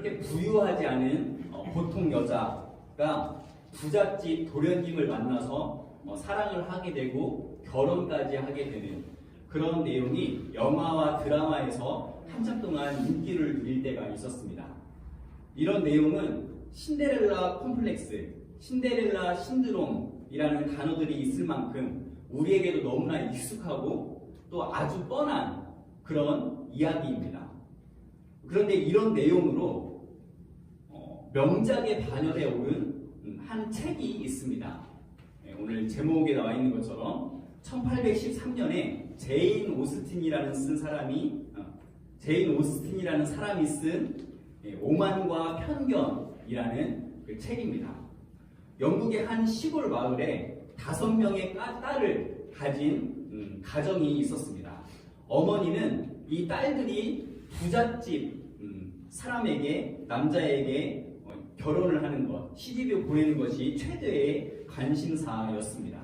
그렇게 부유하지 않은 보통 여자가 부잣집 도련님을 만나서 사랑을 하게 되고 결혼까지 하게 되는 그런 내용이 영화와 드라마에서 한참 동안 인기를 누릴 때가 있었습니다. 이런 내용은 신데렐라 콤플렉스, 신데렐라 신드롬이라는 단어들이 있을 만큼 우리에게도 너무나 익숙하고 또 아주 뻔한 그런 이야기입니다. 그런데 이런 내용으로 명작에 반열에 오른 한 책이 있습니다. 오늘 제목에 나와 있는 것처럼 1813년에 제인 오스틴이라는 사람이 쓴 오만과 편견이라는 그 책입니다. 영국의 한 시골 마을에 5명의 딸을 가진 가정이 있었습니다. 어머니는 이 딸들이 부잣집 남자에게 결혼을 하는 것, 시집을 보내는 것이 최대의 관심사였습니다.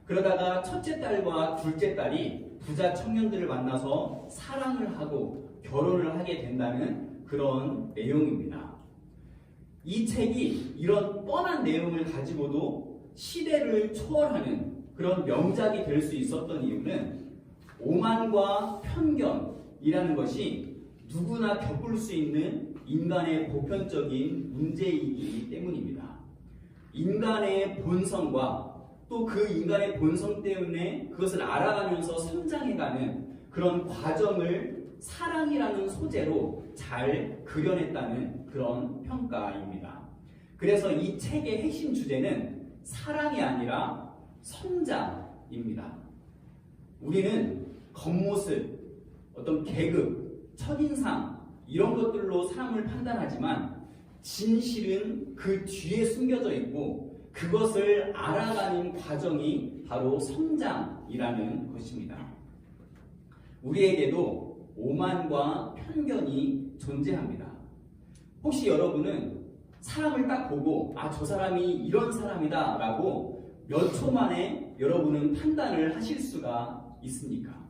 그러다가 첫째 딸과 둘째 딸이 부자 청년들을 만나서 사랑을 하고 결혼을 하게 된다는 그런 내용입니다. 이 책이 이런 뻔한 내용을 가지고도 시대를 초월하는 그런 명작이 될 수 있었던 이유는 오만과 편견이라는 것이 누구나 겪을 수 있는 인간의 보편적인 문제이기 때문입니다. 인간의 본성과 또 그 인간의 본성 때문에 그것을 알아가면서 성장해가는 그런 과정을 사랑이라는 소재로 잘 그려냈다는 그런 평가입니다. 그래서 이 책의 핵심 주제는 사랑이 아니라 성장입니다. 우리는 겉모습, 어떤 계급, 첫인상 이런 것들로 사람을 판단하지만 진실은 그 뒤에 숨겨져 있고 그것을 알아가는 과정이 바로 성장이라는 것입니다. 우리에게도 오만과 편견이 존재합니다. 혹시 여러분은 사람을 딱 보고 저 사람이 이런 사람이다 라고 몇 초 만에 여러분은 판단을 하실 수가 있습니까?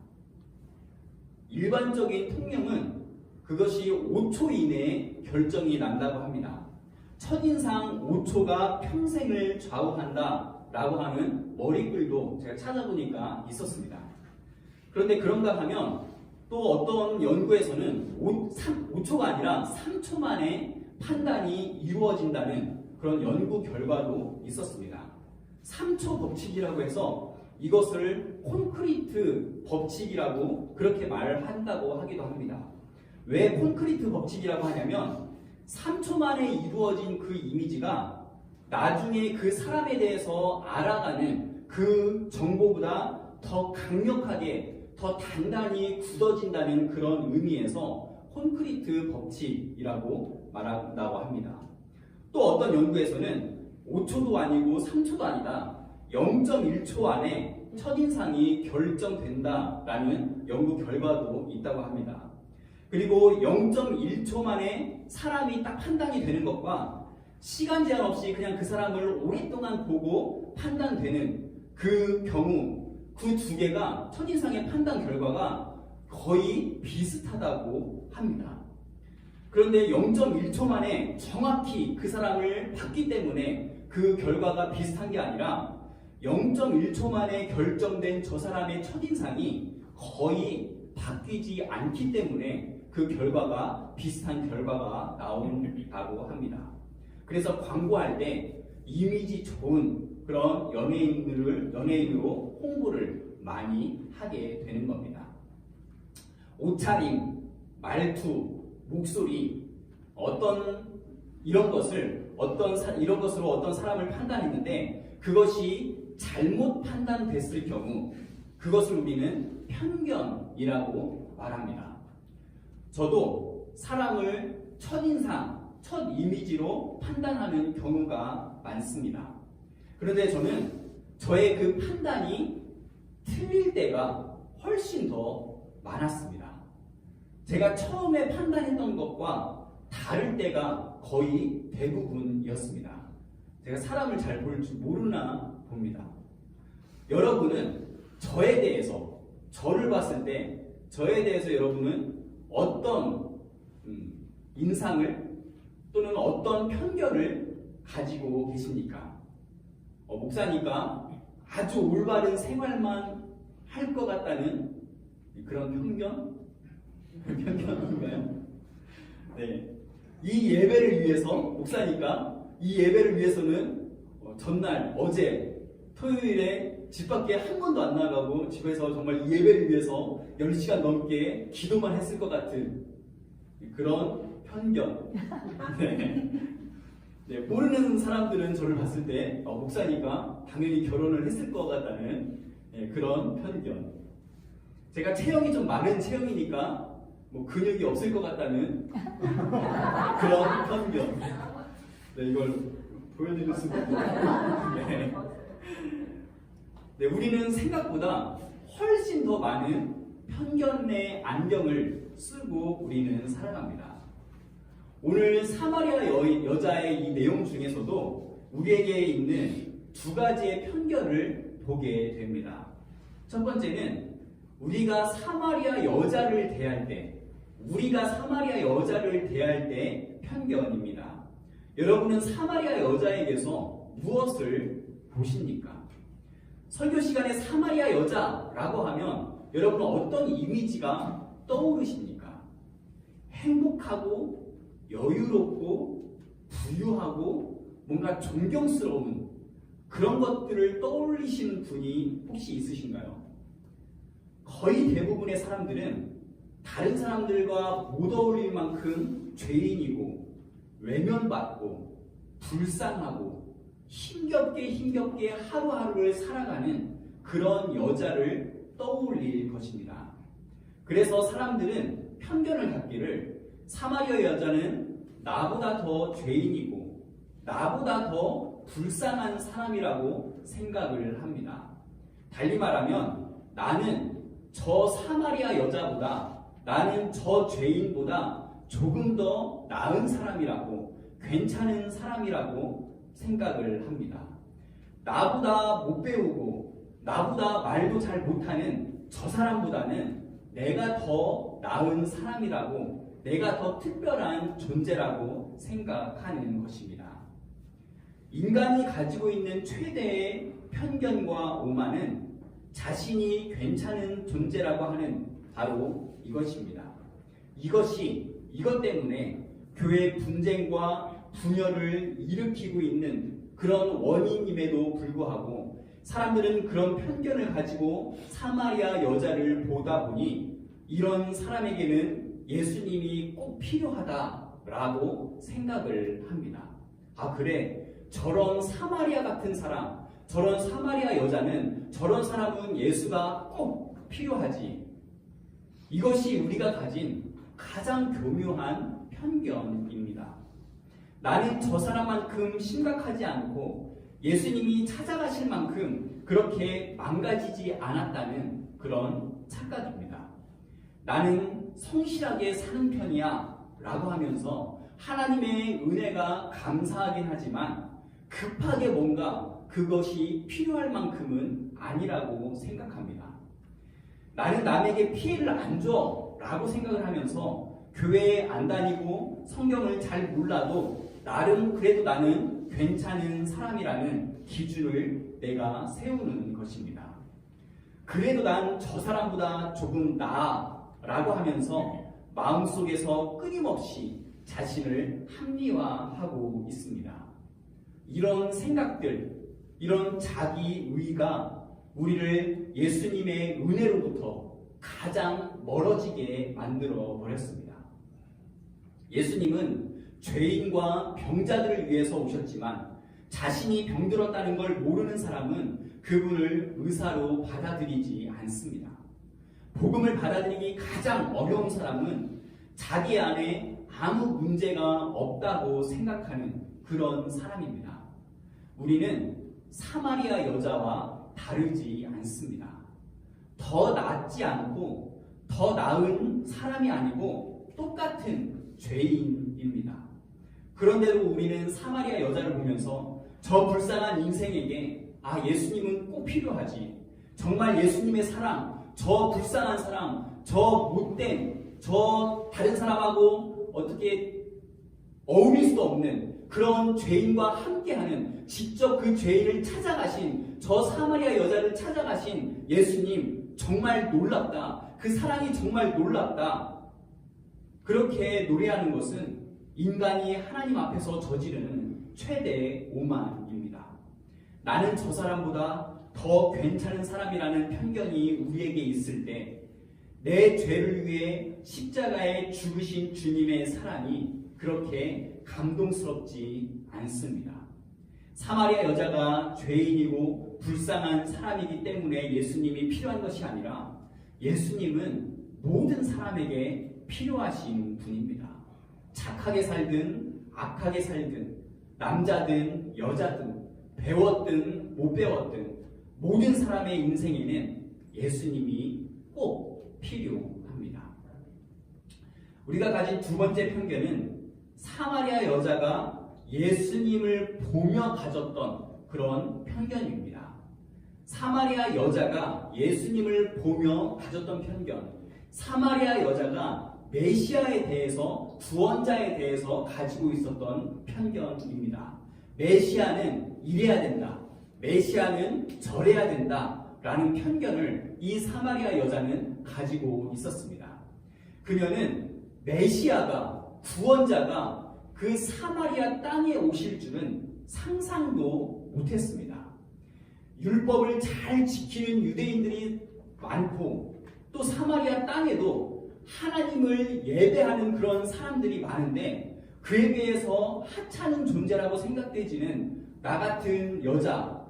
일반적인 통념은 그것이 5초 이내에 결정이 난다고 합니다. 첫인상 5초가 평생을 좌우한다 라고 하는 머리글도 제가 찾아보니까 있었습니다. 그런데 그런가 하면 또 어떤 연구에서는 5초가 아니라 3초 만에 판단이 이루어진다는 그런 연구 결과도 있었습니다. 3초 법칙이라고 해서 이것을 콘크리트 법칙이라고 그렇게 말을 한다고 하기도 합니다. 왜 콘크리트 법칙이라고 하냐면 3초 만에 이루어진 그 이미지가 나중에 그 사람에 대해서 알아가는 그 정보보다 더 강력하게 더 단단히 굳어진다는 그런 의미에서 콘크리트 법칙이라고 말한다고 합니다. 또 어떤 연구에서는 5초도 아니고 3초도 아니다 0.1초 안에 첫인상이 결정된다라는 연구 결과도 있다고 합니다. 그리고 0.1초 만에 사람이 딱 판단이 되는 것과 시간 제한 없이 그냥 그 사람을 오랫동안 보고 판단되는 그 경우 그 두 개가 첫인상의 판단 결과가 거의 비슷하다고 합니다. 그런데 0.1초 만에 정확히 그 사람을 봤기 때문에 그 결과가 비슷한 게 아니라 0.1초 만에 결정된 저 사람의 첫인상이 거의 바뀌지 않기 때문에 그 결과가 비슷한 결과가 나온다고 합니다. 그래서 광고할 때 이미지 좋은 그런 연예인으로 홍보를 많이 하게 되는 겁니다. 옷차림, 말투, 목소리, 이런 것으로 어떤 사람을 판단했는데 그것이 잘못 판단됐을 경우 그것을 우리는 편견이라고 말합니다. 저도 사람을 첫인상, 첫 이미지로 판단하는 경우가 많습니다. 그런데 저는 저의 그 판단이 틀릴 때가 훨씬 더 많았습니다. 제가 처음에 판단했던 것과 다를 때가 거의 대부분이었습니다. 제가 사람을 잘 볼 줄 모르나 봅니다. 여러분은 저를 봤을 때 저에 대해서 여러분은 어떤 인상을 또는 어떤 편견을 가지고 계십니까? 목사니까 아주 올바른 생활만 할 것 같다는 그런 편견? 편견인가요? 네. 이 예배를 위해서, 목사니까 이 예배를 위해서는 전날, 어제, 토요일에 집 밖에 한 번도 안 나가고 집에서 정말 이 예배를 위해서 10시간 넘게 기도만 했을 것 같은 그런 편견. 네. 네, 모르는 사람들은 저를 봤을 때 목사니까 당연히 결혼을 했을 것 같다는 그런 편견. 제가 체형이 좀 마른 체형이니까 뭐 근육이 없을 것 같다는 그런 편견. 네, 이걸 보여드릴 수가 없네요. 네. 네, 우리는 생각보다 훨씬 더 많은 편견의 안경을 쓰고 우리는 살아갑니다. 오늘 사마리아 여자의 이 내용 중에서도 우리에게 있는 두 가지의 편견을 보게 됩니다. 첫 번째는 우리가 사마리아 여자를 대할 때 편견입니다. 여러분은 사마리아 여자에게서 무엇을 보십니까? 설교 시간에 사마리아 여자라고 하면 여러분은 어떤 이미지가 떠오르십니까? 행복하고 여유롭고 부유하고 뭔가 존경스러운 그런 것들을 떠올리시는 분이 혹시 있으신가요? 거의 대부분의 사람들은 다른 사람들과 못 어울릴 만큼 죄인이고 외면받고 불쌍하고 힘겹게 하루하루를 살아가는 그런 여자를 떠올릴 것입니다. 그래서 사람들은 편견을 갖기를 사마리아 여자는 나보다 더 죄인이고 나보다 더 불쌍한 사람이라고 생각을 합니다. 달리 말하면 나는 저 사마리아 여자보다, 나는 저 죄인보다 조금 더 나은 사람이라고, 괜찮은 사람이라고 생각을 합니다. 나보다 못 배우고 나보다 말도 잘 못하는 저 사람보다는 내가 더 나은 사람이라고, 내가 더 특별한 존재라고 생각하는 것입니다. 인간이 가지고 있는 최대의 편견과 오만은 자신이 괜찮은 존재라고 하는 바로 이것입니다. 이것 때문에 교회 분쟁과 분열을 일으키고 있는 그런 원인임에도 불구하고 사람들은 그런 편견을 가지고 사마리아 여자를 보다 보니 이런 사람에게는 예수님이 꼭 필요하다라고 생각을 합니다. 아, 그래, 저런 사마리아 같은 사람, 저런 사마리아 여자는, 저런 사람은 예수가 꼭 필요하지. 이것이 우리가 가진 가장 교묘한 편견입니다. 나는 저 사람만큼 심각하지 않고 예수님이 찾아가실 만큼 그렇게 망가지지 않았다는 그런 착각입니다. 나는 성실하게 사는 편이야 라고 하면서 하나님의 은혜가 감사하긴 하지만 급하게 뭔가 그것이 필요할 만큼은 아니라고 생각합니다. 나는 남에게 피해를 안 줘 라고 생각을 하면서 교회에 안 다니고 성경을 잘 몰라도 나름 그래도 나는 괜찮은 사람이라는 기준을 내가 세우는 것입니다. 그래도 난 저 사람보다 조금 나아 라고 하면서 마음속에서 끊임없이 자신을 합리화하고 있습니다. 이런 생각들, 이런 자기의가 우리를 예수님의 은혜로부터 가장 멀어지게 만들어 버렸습니다. 예수님은 죄인과 병자들을 위해서 오셨지만 자신이 병들었다는 걸 모르는 사람은 그분을 의사로 받아들이지 않습니다. 복음을 받아들이기 가장 어려운 사람은 자기 안에 아무 문제가 없다고 생각하는 그런 사람입니다. 우리는 사마리아 여자와 다르지 않습니다. 더 낫지 않고 더 나은 사람이 아니고 똑같은 죄인입니다. 그런데도 우리는 사마리아 여자를 보면서 저 불쌍한 인생에게 예수님은 꼭 필요하지. 정말 예수님의 사랑, 저 불쌍한 사람, 저 못된, 저 다른 사람하고 어떻게 어울릴 수도 없는 그런 죄인과 함께하는, 직접 그 죄인을 찾아가신, 저 사마리아 여자를 찾아가신 예수님 정말 놀랍다. 그 사랑이 정말 놀랍다. 그렇게 노래하는 것은 인간이 하나님 앞에서 저지르는 최대의 오만입니다. 나는 저 사람보다 더 괜찮은 사람이라는 편견이 우리에게 있을 때 내 죄를 위해 십자가에 죽으신 주님의 사랑이 그렇게 감동스럽지 않습니다. 사마리아 여자가 죄인이고 불쌍한 사람이기 때문에 예수님이 필요한 것이 아니라 예수님은 모든 사람에게 필요하신 분입니다. 착하게 살든 악하게 살든 남자든 여자든 배웠든 못 배웠든 모든 사람의 인생에는 예수님이 꼭 필요합니다. 우리가 가진 두 번째 편견은 사마리아 여자가 예수님을 보며 가졌던 그런 편견입니다. 사마리아 여자가 예수님을 보며 가졌던 편견, 사마리아 여자가 메시아에 대해서, 구원자에 대해서 가지고 있었던 편견입니다. 메시아는 이래야 된다, 메시아는 저래야 된다 라는 편견을 이 사마리아 여자는 가지고 있었습니다. 그녀는 메시아가, 구원자가 그 사마리아 땅에 오실 줄은 상상도 못했습니다. 율법을 잘 지키는 유대인들이 많고 또 사마리아 땅에도 하나님을 예배하는 그런 사람들이 많은데 그에 비해서 하찮은 존재라고 생각되지는 나 같은 여자,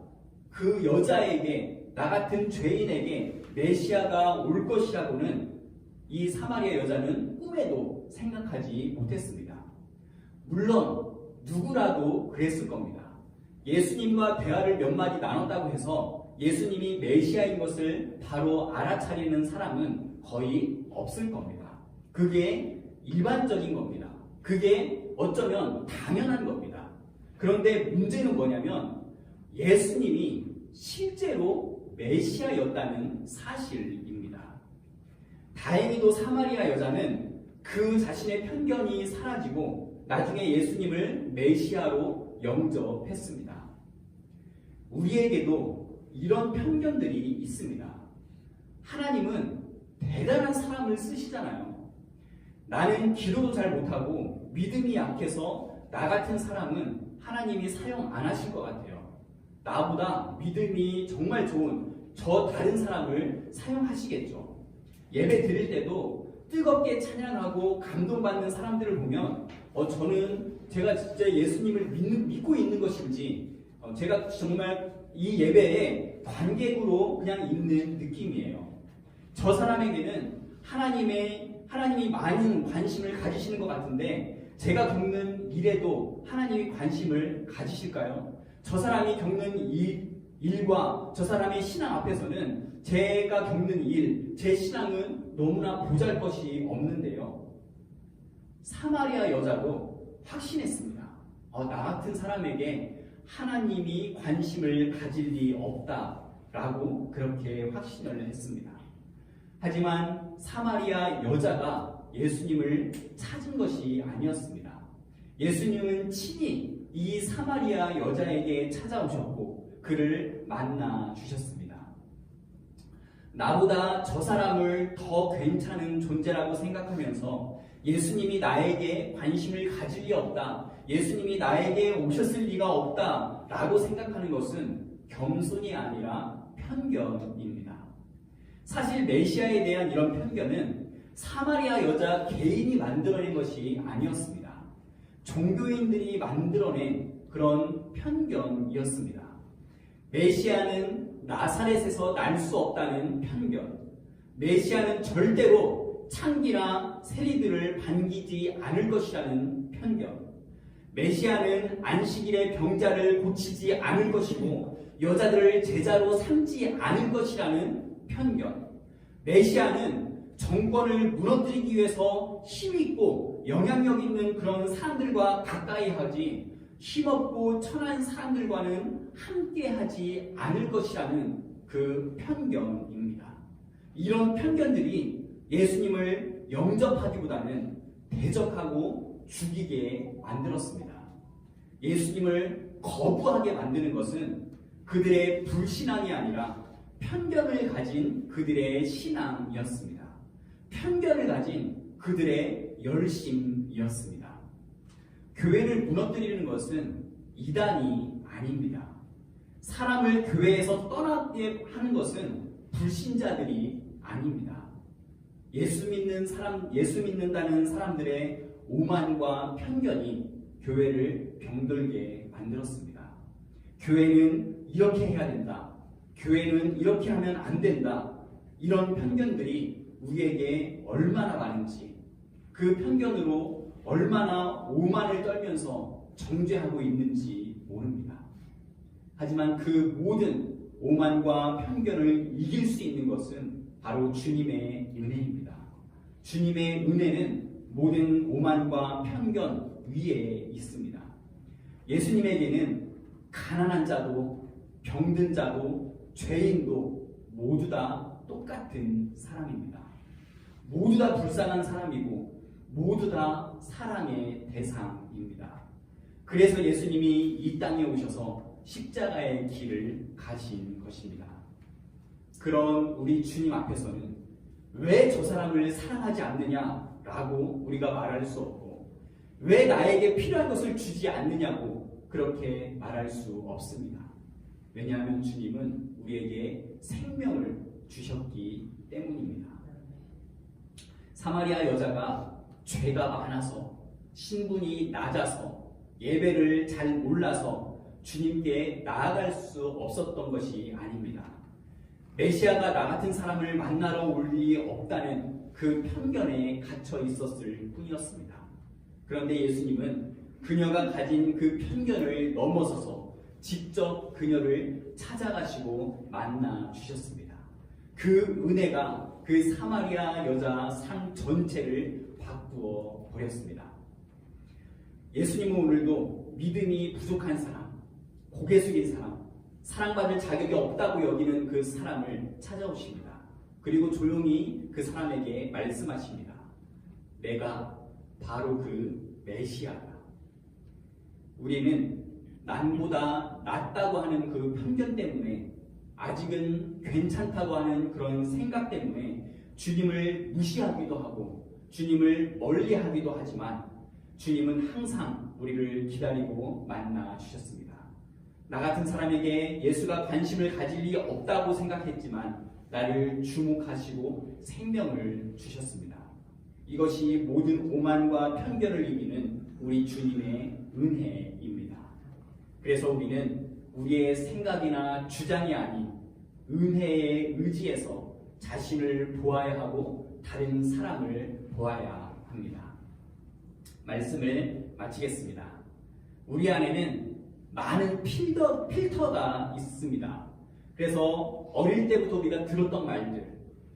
그 여자에게, 나 같은 죄인에게 메시아가 올 것이라고는 이 사마리아 여자는 꿈에도 생각하지 못했습니다. 물론 누구라도 그랬을 겁니다. 예수님과 대화를 몇 마디 나눴다고 해서 예수님이 메시아인 것을 바로 알아차리는 사람은 거의 없을 겁니다. 그게 일반적인 겁니다. 그게 어쩌면 당연한 겁니다. 그런데 문제는 뭐냐면 예수님이 실제로 메시아였다는 사실입니다. 다행히도 사마리아 여자는 그 자신의 편견이 사라지고 나중에 예수님을 메시아로 영접했습니다. 우리에게도 이런 편견들이 있습니다. 하나님은 대단한 사람을 쓰시잖아요. 나는 기도도 잘 못하고 믿음이 약해서 나 같은 사람은 하나님이 사용 안 하실 것 같아요. 나보다 믿음이 정말 좋은 저 다른 사람을 사용하시겠죠. 예배 드릴 때도 뜨겁게 찬양하고 감동받는 사람들을 보면 저는 제가 진짜 예수님을 믿고 있는 것인지 제가 정말 이 예배에 관객으로 그냥 있는 느낌이에요. 저 사람에게는 하나님이 많은 관심을 가지시는 것 같은데 제가 겪는 일에도 하나님이 관심을 가지실까요? 저 사람이 겪는 일과 저 사람의 신앙 앞에서는 제가 겪는 일, 제 신앙은 너무나 보잘것이 없는데요. 사마리아 여자도 확신했습니다. 나 같은 사람에게 하나님이 관심을 가질 리 없다라고 그렇게 확신을 했습니다. 하지만 사마리아 여자가 예수님을 찾은 것이 아니었습니다. 예수님은 친히 이 사마리아 여자에게 찾아오셨고 그를 만나 주셨습니다. 나보다 저 사람을 더 괜찮은 존재라고 생각하면서 예수님이 나에게 관심을 가질 리 없다, 예수님이 나에게 오셨을 리가 없다 라고 생각하는 것은 겸손이 아니라 편견입니다. 사실 메시아에 대한 이런 편견은 사마리아 여자 개인이 만들어낸 것이 아니었습니다. 종교인들이 만들어낸 그런 편견이었습니다. 메시아는 나사렛에서 날 수 없다는 편견, 메시아는 절대로 창기나 세리들을 반기지 않을 것이라는 편견, 메시아는 안식일에 병자를 고치지 않을 것이고 여자들을 제자로 삼지 않을 것이라는 편견, 메시아는 정권을 무너뜨리기 위해서 힘있고 영향력 있는 그런 사람들과 가까이 하지 힘없고 천한 사람들과는 함께하지 않을 것이라는 그 편견입니다. 이런 편견들이 예수님을 영접하기보다는 대적하고 죽이게 만들었습니다. 예수님을 거부하게 만드는 것은 그들의 불신앙이 아니라 편견을 가진 그들의 신앙이었습니다. 편견을 가진 그들의 열심이었습니다. 교회를 무너뜨리는 것은 이단이 아닙니다. 사람을 교회에서 떠나게 하는 것은 불신자들이 아닙니다. 예수 믿는다는 사람들의 오만과 편견이 교회를 병들게 만들었습니다. 교회는 이렇게 해야 된다. 교회는 이렇게 하면 안 된다. 이런 편견들이 우리에게 얼마나 많은지, 그 편견으로 얼마나 오만을 떨면서 정죄하고 있는지 모릅니다. 하지만 그 모든 오만과 편견을 이길 수 있는 것은 바로 주님의 은혜입니다. 주님의 은혜는 모든 오만과 편견 위에 있습니다. 예수님에게는 가난한 자도 병든 자도 죄인도 모두 다 똑같은 사람입니다. 모두 다 불쌍한 사람이고 모두 다 사랑의 대상입니다. 그래서 예수님이 이 땅에 오셔서 십자가의 길을 가신 것입니다. 그런 우리 주님 앞에서는 왜 저 사람을 사랑하지 않느냐라고 우리가 말할 수 없고, 왜 나에게 필요한 것을 주지 않느냐고 그렇게 말할 수 없습니다. 왜냐하면 주님은 우리에게 생명을 주셨기 때문입니다. 사마리아 여자가 죄가 많아서, 신분이 낮아서, 예배를 잘 몰라서 주님께 나아갈 수 없었던 것이 아닙니다. 메시아가 나 같은 사람을 만나러 올 일이 없다는 그 편견에 갇혀 있었을 뿐이었습니다. 그런데 예수님은 그녀가 가진 그 편견을 넘어서서 직접 그녀를 찾아가시고 만나 주셨습니다. 그 은혜가 그 사마리아 여자 삶 전체를 바꾸어 버렸습니다. 예수님은 오늘도 믿음이 부족한 사람, 고개 숙인 사람, 사랑받을 자격이 없다고 여기는 그 사람을 찾아오십니다. 그리고 조용히 그 사람에게 말씀하십니다. 내가 바로 그 메시아다. 우리는 남보다 낫다고 하는 그 편견 때문에, 아직은 괜찮다고 하는 그런 생각 때문에 주님을 무시하기도 하고 주님을 멀리하기도 하지만, 주님은 항상 우리를 기다리고 만나 주셨습니다. 나 같은 사람에게 예수가 관심을 가질 일이 없다고 생각했지만 나를 주목하시고 생명을 주셨습니다. 이것이 모든 오만과 편견을 이기는 우리 주님의 은혜입니다. 그래서 우리는 우리의 생각이나 주장이 아닌 은혜에 의지해서 자신을 보아야 하고 다른 사람을 보아야 합니다. 말씀을 마치겠습니다. 우리 안에는 많은 필터가 있습니다. 그래서 어릴 때부터 우리가 들었던 말들,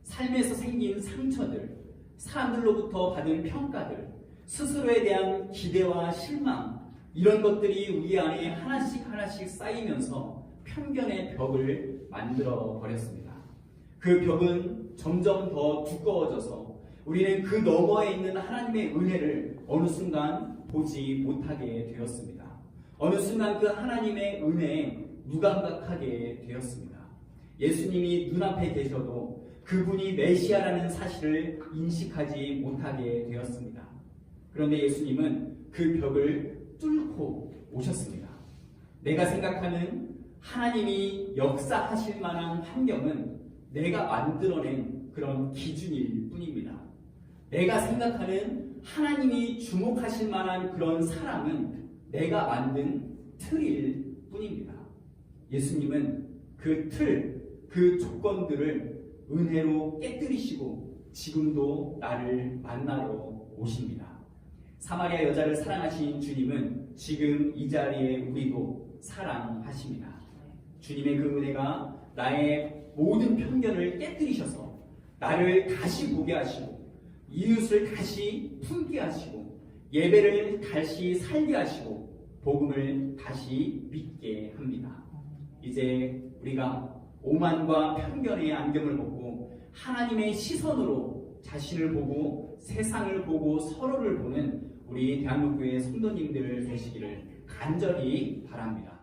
삶에서 생긴 상처들, 사람들로부터 받은 평가들, 스스로에 대한 기대와 실망, 이런 것들이 우리 안에 하나씩 쌓이면서 편견의 벽을 만들어 버렸습니다. 그 벽은 점점 더 두꺼워져서 우리는 그 너머에 있는 하나님의 은혜를 어느 순간 보지 못하게 되었습니다. 어느 순간 그 하나님의 은혜에 무감각하게 되었습니다. 예수님이 눈앞에 계셔도 그분이 메시아라는 사실을 인식하지 못하게 되었습니다. 그런데 예수님은 그 벽을 뚫고 오셨습니다. 내가 생각하는 하나님이 역사하실 만한 환경은 내가 만들어낸 그런 기준일 뿐입니다. 내가 생각하는 하나님이 주목하실 만한 그런 사람은 내가 만든 틀일 뿐입니다. 예수님은 그 틀, 그 조건들을 은혜로 깨뜨리시고 지금도 나를 만나러 오십니다. 사마리아 여자를 사랑하신 주님은 지금 이 자리에 우리도 사랑하십니다. 주님의 그 은혜가 나의 모든 편견을 깨뜨리셔서 나를 다시 보게 하시고 이웃을 다시 품게 하시고 예배를 다시 살게 하시고 복음을 다시 믿게 합니다. 이제 우리가 오만과 편견의 안경을 벗고 하나님의 시선으로 자신을 보고 세상을 보고 서로를 보는 우리 대한민국교회 성도님들 되시기를 간절히 바랍니다.